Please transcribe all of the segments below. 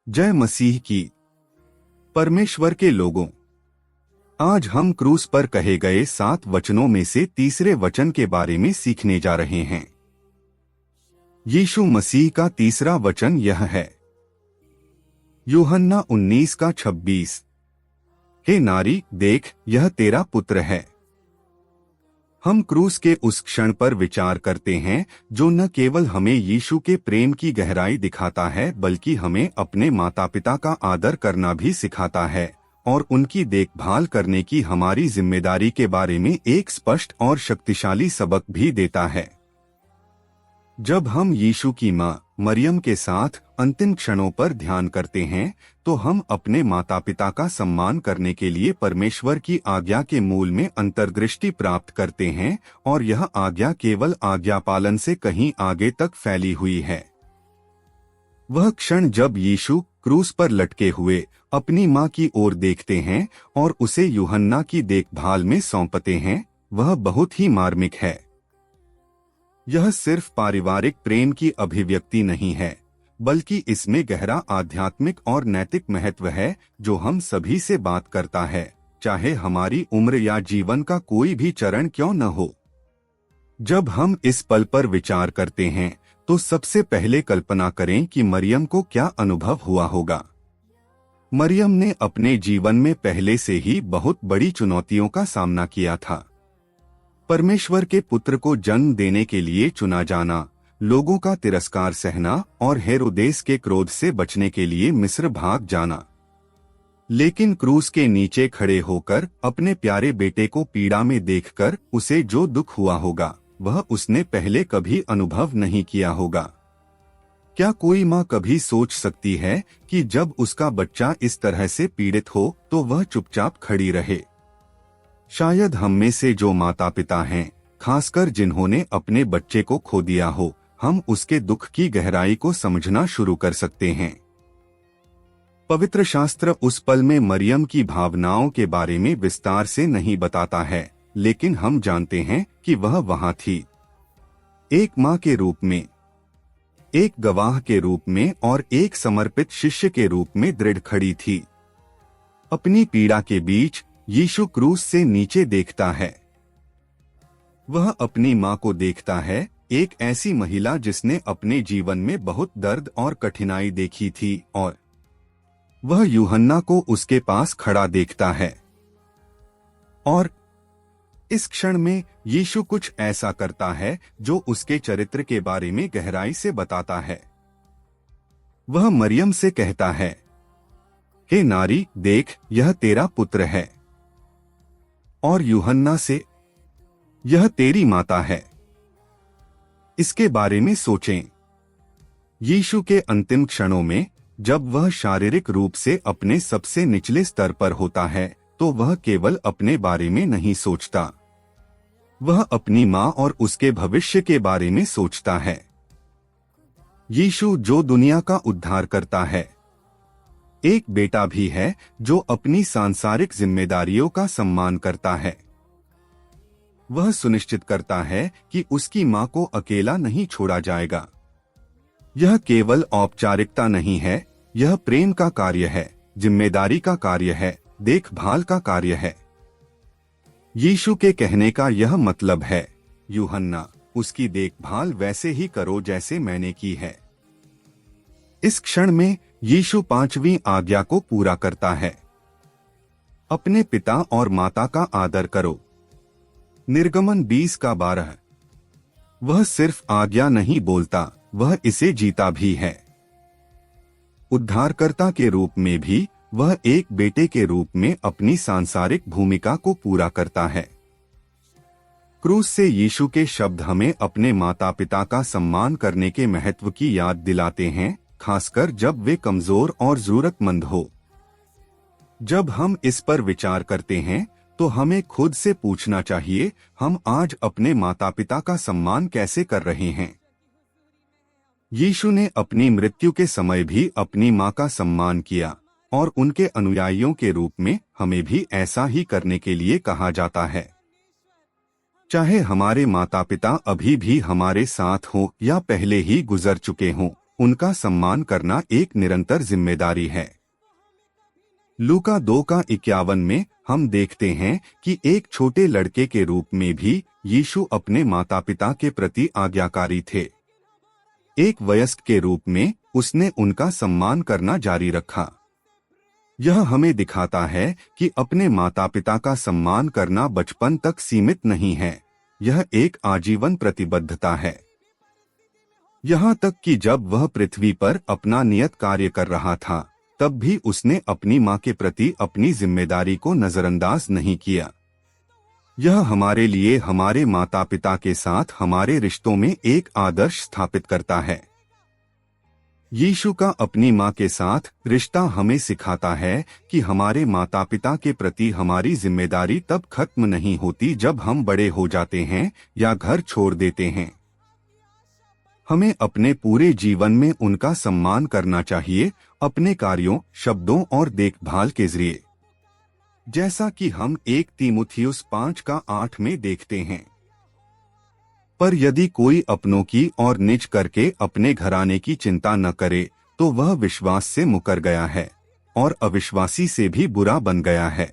जय मसीह की। परमेश्वर के लोगों, आज हम क्रूस पर कहे गए 7 वचनों में से तीसरे वचन के बारे में सीखने जा रहे हैं। यीशु मसीह का तीसरा वचन यह है, यूहन्ना 19:26। हे नारी, देख, यह तेरा पुत्र है। हम क्रूस के उस क्षण पर विचार करते हैं जो न केवल हमें यीशु के प्रेम की गहराई दिखाता है बल्कि हमें अपने माता पिता का आदर करना भी सिखाता है और उनकी देखभाल करने की हमारी जिम्मेदारी के बारे में एक स्पष्ट और शक्तिशाली सबक भी देता है। जब हम यीशु की मां मरियम के साथ अंतिम क्षणों पर ध्यान करते हैं तो हम अपने माता पिता का सम्मान करने के लिए परमेश्वर की आज्ञा के मूल में अंतर्दृष्टि प्राप्त करते हैं और यह आज्ञा केवल आज्ञा पालन से कहीं आगे तक फैली हुई है। वह क्षण जब यीशु क्रूस पर लटके हुए अपनी मां की ओर देखते हैं और उसे यूहन्ना की देखभाल में सौंपते हैं, वह बहुत ही मार्मिक है। यह सिर्फ पारिवारिक प्रेम की अभिव्यक्ति नहीं है, बल्कि इसमें गहरा आध्यात्मिक और नैतिक महत्व है जो हम सभी से बात करता है, चाहे हमारी उम्र या जीवन का कोई भी चरण क्यों न हो। जब हम इस पल पर विचार करते हैं तो सबसे पहले कल्पना करें कि मरियम को क्या अनुभव हुआ होगा। मरियम ने अपने जीवन में पहले से ही बहुत बड़ी चुनौतियों का सामना किया था। परमेश्वर के पुत्र को जन्म देने के लिए चुना जाना, लोगों का तिरस्कार सहना और हेरोदेस के क्रोध से बचने के लिए मिस्र भाग जाना। लेकिन क्रूस के नीचे खड़े होकर अपने प्यारे बेटे को पीड़ा में देखकर उसे जो दुख हुआ होगा वह उसने पहले कभी अनुभव नहीं किया होगा। क्या कोई माँ कभी सोच सकती है कि जब उसका बच्चा इस तरह से पीड़ित हो तो वह चुपचाप खड़ी रहे? शायद हम में से जो माता पिता हैं, खासकर जिन्होंने अपने बच्चे को खो दिया हो, हम उसके दुख की गहराई को समझना शुरू कर सकते हैं। पवित्र शास्त्र उस पल में मरियम की भावनाओं के बारे में विस्तार से नहीं बताता है, लेकिन हम जानते हैं कि वह वहां थी, एक मां के रूप में, एक गवाह के रूप में और एक समर्पित शिष्य के रूप में दृढ़ खड़ी थी। अपनी पीड़ा के बीच यीशु क्रूस से नीचे देखता है। वह अपनी मां को देखता है, एक ऐसी महिला जिसने अपने जीवन में बहुत दर्द और कठिनाई देखी थी, और वह यूहन्ना को उसके पास खड़ा देखता है। और इस क्षण में यीशु कुछ ऐसा करता है जो उसके चरित्र के बारे में गहराई से बताता है। वह मरियम से कहता है, हे नारी, देख, यह तेरा पुत्र है। और यूहन्ना से, यह तेरी माता है। इसके बारे में सोचें। यीशु के अंतिम क्षणों में जब वह शारीरिक रूप से अपने सबसे निचले स्तर पर होता है तो वह केवल अपने बारे में नहीं सोचता, वह अपनी मां और उसके भविष्य के बारे में सोचता है। यीशु जो दुनिया का उद्धार करता है, एक बेटा भी है जो अपनी सांसारिक जिम्मेदारियों का सम्मान करता है। वह सुनिश्चित करता है कि उसकी मां को अकेला नहीं छोड़ा जाएगा। यह केवल औपचारिकता नहीं है, यह प्रेम का कार्य है, जिम्मेदारी का कार्य है, देखभाल का कार्य है। यीशु के कहने का यह मतलब है, यूहन्ना, उसकी देखभाल वैसे ही करो जैसे मैंने की है। इस क्षण में यीशु 5वीं आज्ञा को पूरा करता है, अपने पिता और माता का आदर करो। निर्गमन 20:12। वह सिर्फ आज्ञा नहीं बोलता, वह इसे जीता भी है। उद्धारकर्ता के रूप में भी वह एक बेटे के रूप में अपनी सांसारिक भूमिका को पूरा करता है। क्रूस से यीशु के शब्द हमें अपने माता पिता का सम्मान करने के महत्व की याद दिलाते हैं, खासकर जब वे कमजोर और जरूरतमंद हो। जब हम इस पर विचार करते हैं तो हमें खुद से पूछना चाहिए, हम आज अपने माता पिता का सम्मान कैसे कर रहे हैं? यीशु ने अपनी मृत्यु के समय भी अपनी मां का सम्मान किया और उनके अनुयायियों के रूप में हमें भी ऐसा ही करने के लिए कहा जाता है। चाहे हमारे माता पिता अभी भी हमारे साथ हों या पहले ही गुजर चुके हों, उनका सम्मान करना एक निरंतर जिम्मेदारी है। लूका 2:51 में हम देखते हैं कि एक छोटे लड़के के रूप में भी यीशु अपने माता पिता के प्रति आज्ञाकारी थे। एक वयस्क के रूप में उसने उनका सम्मान करना जारी रखा। यह हमें दिखाता है कि अपने माता पिता का सम्मान करना बचपन तक सीमित नहीं है, यह एक आजीवन प्रतिबद्धता है। यहाँ तक कि जब वह पृथ्वी पर अपना नियत कार्य कर रहा था, तब भी उसने अपनी माँ के प्रति अपनी जिम्मेदारी को नजरअंदाज नहीं किया। यह हमारे लिए हमारे माता पिता के साथ हमारे रिश्तों में एक आदर्श स्थापित करता है। यीशु का अपनी माँ के साथ रिश्ता हमें सिखाता है कि हमारे माता पिता के प्रति हमारी जिम्मेदारी तब खत्म नहीं होती जब हम बड़े हो जाते हैं या घर छोड़ देते हैं। हमें अपने पूरे जीवन में उनका सम्मान करना चाहिए, अपने कार्यों, शब्दों और देखभाल के जरिए, जैसा कि हम 1 तीमुथियुस 5:8 में देखते हैं। पर यदि कोई अपनों की और निज करके अपने घराने की चिंता न करे, तो वह विश्वास से मुकर गया है और अविश्वासी से भी बुरा बन गया है।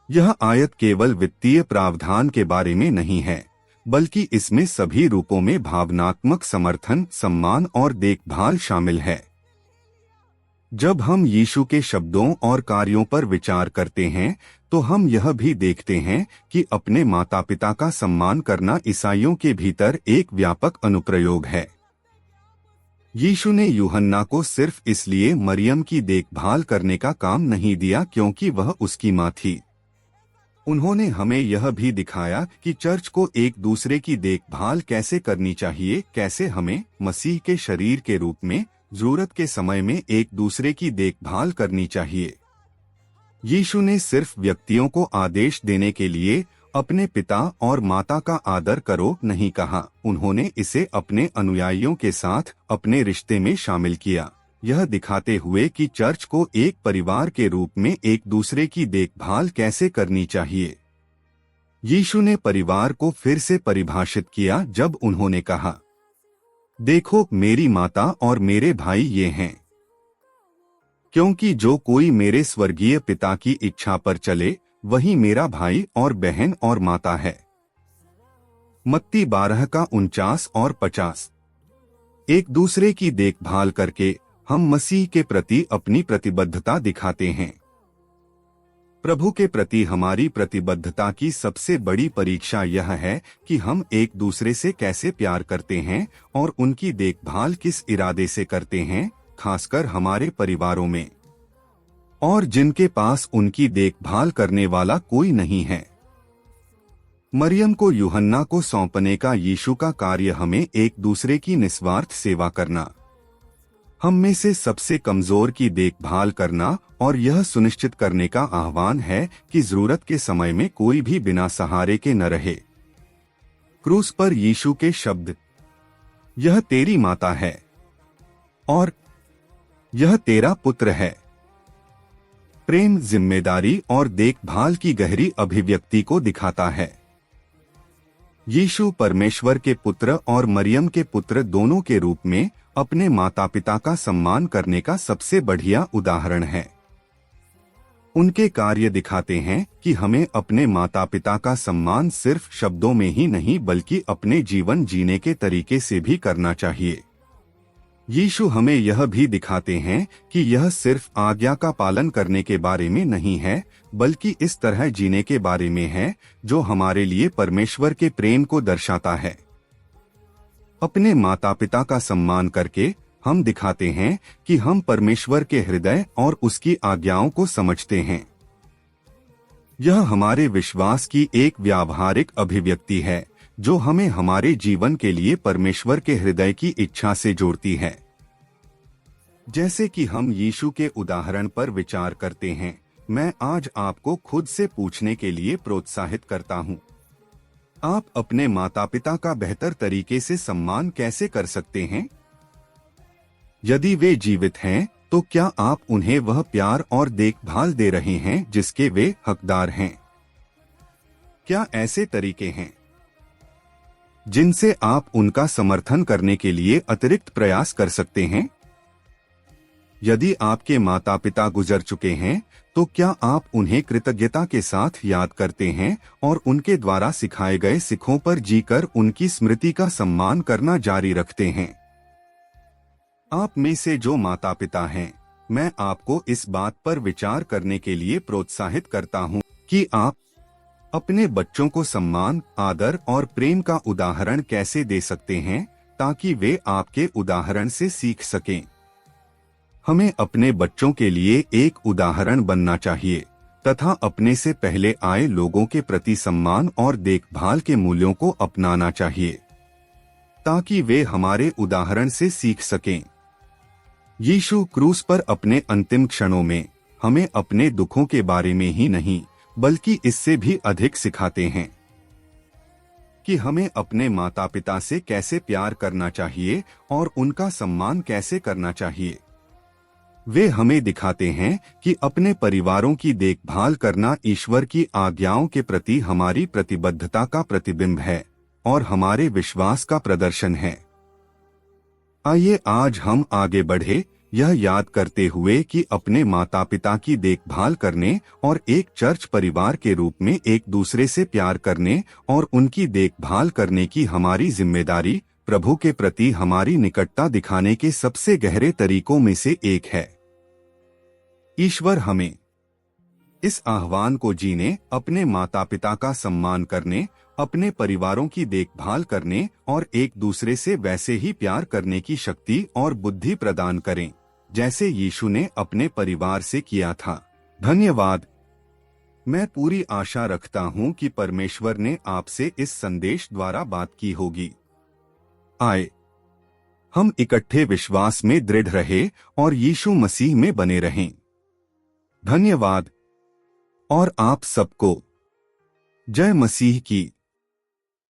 यह आयत केवल वित्तीय प्रावधान के बारे में नहीं है, बल्कि इसमें सभी रूपों में भावनात्मक समर्थन, सम्मान और देखभाल शामिल है। जब हम यीशु के शब्दों और कार्यों पर विचार करते हैं, तो हम यह भी देखते हैं कि अपने माता पिता का सम्मान करना ईसाइयों के भीतर एक व्यापक अनुप्रयोग है। यीशु ने यूहन्ना को सिर्फ इसलिए मरियम की देखभाल करने का काम नहीं दिया क्योंकि वह उसकी माँ थी। उन्होंने हमें यह भी दिखाया कि चर्च को एक दूसरे की देखभाल कैसे करनी चाहिए, कैसे हमें मसीह के शरीर के रूप में जरूरत के समय में एक दूसरे की देखभाल करनी चाहिए। यीशु ने सिर्फ व्यक्तियों को आदेश देने के लिए अपने पिता और माता का आदर करो नहीं कहा, उन्होंने इसे अपने अनुयायियों के साथ अपने रिश्ते में शामिल किया, यह दिखाते हुए कि चर्च को एक परिवार के रूप में एक दूसरे की देखभाल कैसे करनी चाहिए। यीशु ने परिवार को फिर से परिभाषित किया जब उन्होंने कहा, देखो मेरी माता और मेरे भाई ये हैं, क्योंकि जो कोई मेरे स्वर्गीय पिता की इच्छा पर चले वही मेरा भाई और बहन और माता है। मत्ती 12:49 और 50। एक दूसरे की देखभाल करके हम मसीह के प्रति अपनी प्रतिबद्धता दिखाते हैं। प्रभु के प्रति हमारी प्रतिबद्धता की सबसे बड़ी परीक्षा यह है कि हम एक दूसरे से कैसे प्यार करते हैं और उनकी देखभाल किस इरादे से करते हैं, खासकर हमारे परिवारों में और जिनके पास उनकी देखभाल करने वाला कोई नहीं है। मरियम को यूहन्ना को सौंपने का यीशु का कार्य हमें एक दूसरे की निस्वार्थ सेवा करना, हम में से सबसे कमजोर की देखभाल करना और यह सुनिश्चित करने का आह्वान है कि जरूरत के समय में कोई भी बिना सहारे के न रहे। क्रूस पर यीशु के शब्द, यह तेरी माता है और यह तेरा पुत्र है, प्रेम, जिम्मेदारी और देखभाल की गहरी अभिव्यक्ति को दिखाता है। यीशु परमेश्वर के पुत्र और मरियम के पुत्र दोनों के रूप में अपने माता पिता का सम्मान करने का सबसे बढ़िया उदाहरण है। उनके कार्य दिखाते हैं कि हमें अपने माता पिता का सम्मान सिर्फ शब्दों में ही नहीं बल्कि अपने जीवन जीने के तरीके से भी करना चाहिए। यीशु हमें यह भी दिखाते हैं कि यह सिर्फ आज्ञा का पालन करने के बारे में नहीं है, बल्कि इस तरह जीने के बारे में है जो हमारे लिए परमेश्वर के प्रेम को दर्शाता है। अपने माता पिता का सम्मान करके हम दिखाते हैं कि हम परमेश्वर के हृदय और उसकी आज्ञाओं को समझते हैं। यह हमारे विश्वास की एक व्यावहारिक अभिव्यक्ति है जो हमें हमारे जीवन के लिए परमेश्वर के हृदय की इच्छा से जोड़ती है। जैसे कि हम यीशु के उदाहरण पर विचार करते हैं, मैं आज आपको खुद से पूछने के लिए प्रोत्साहित करता हूँ, आप अपने माता पिता का बेहतर तरीके से सम्मान कैसे कर सकते हैं? यदि वे जीवित हैं, तो क्या आप उन्हें वह प्यार और देखभाल दे रहे हैं जिसके वे हकदार हैं? क्या ऐसे तरीके हैं? जिनसे आप उनका समर्थन करने के लिए अतिरिक्त प्रयास कर सकते हैं? यदि आपके माता पिता गुजर चुके हैं तो क्या आप उन्हें कृतज्ञता के साथ याद करते हैं और उनके द्वारा सिखाए गए सिखों पर जीकर उनकी स्मृति का सम्मान करना जारी रखते हैं? आप में से जो माता पिता हैं, मैं आपको इस बात पर विचार करने के लिए प्रोत्साहित करता हूं कि आप अपने बच्चों को सम्मान, आदर और प्रेम का उदाहरण कैसे दे सकते हैं ताकि वे आपके उदाहरण से सीख सकें। हमें अपने बच्चों के लिए एक उदाहरण बनना चाहिए तथा अपने से पहले आए लोगों के प्रति सम्मान और देखभाल के मूल्यों को अपनाना चाहिए ताकि वे हमारे उदाहरण से सीख सकें। यीशु क्रूस पर अपने अंतिम क्षणों में हमें अपने दुखों के बारे में ही नहीं बल्कि इससे भी अधिक सिखाते हैं कि हमें अपने माता पिता से कैसे प्यार करना चाहिए और उनका सम्मान कैसे करना चाहिए। वे हमें दिखाते हैं कि अपने परिवारों की देखभाल करना ईश्वर की आज्ञाओं के प्रति हमारी प्रतिबद्धता का प्रतिबिंब है और हमारे विश्वास का प्रदर्शन है। आइए आज हम आगे बढ़े, यह याद करते हुए कि अपने माता पिता की देखभाल करने और एक चर्च परिवार के रूप में एक दूसरे से प्यार करने और उनकी देखभाल करने की हमारी जिम्मेदारी प्रभु के प्रति हमारी निकटता दिखाने के सबसे गहरे तरीकों में से एक है। ईश्वर हमें इस आह्वान को जीने, अपने माता पिता का सम्मान करने, अपने परिवारों की देखभाल करने और एक दूसरे से वैसे ही प्यार करने की शक्ति और बुद्धि प्रदान करें जैसे यीशु ने अपने परिवार से किया था। धन्यवाद। मैं पूरी आशा रखता हूं कि परमेश्वर ने आपसे इस संदेश द्वारा बात की होगी। आए हम इकट्ठे विश्वास में दृढ़ रहे और यीशु मसीह में बने रहें। धन्यवाद और आप सबको जय मसीह की।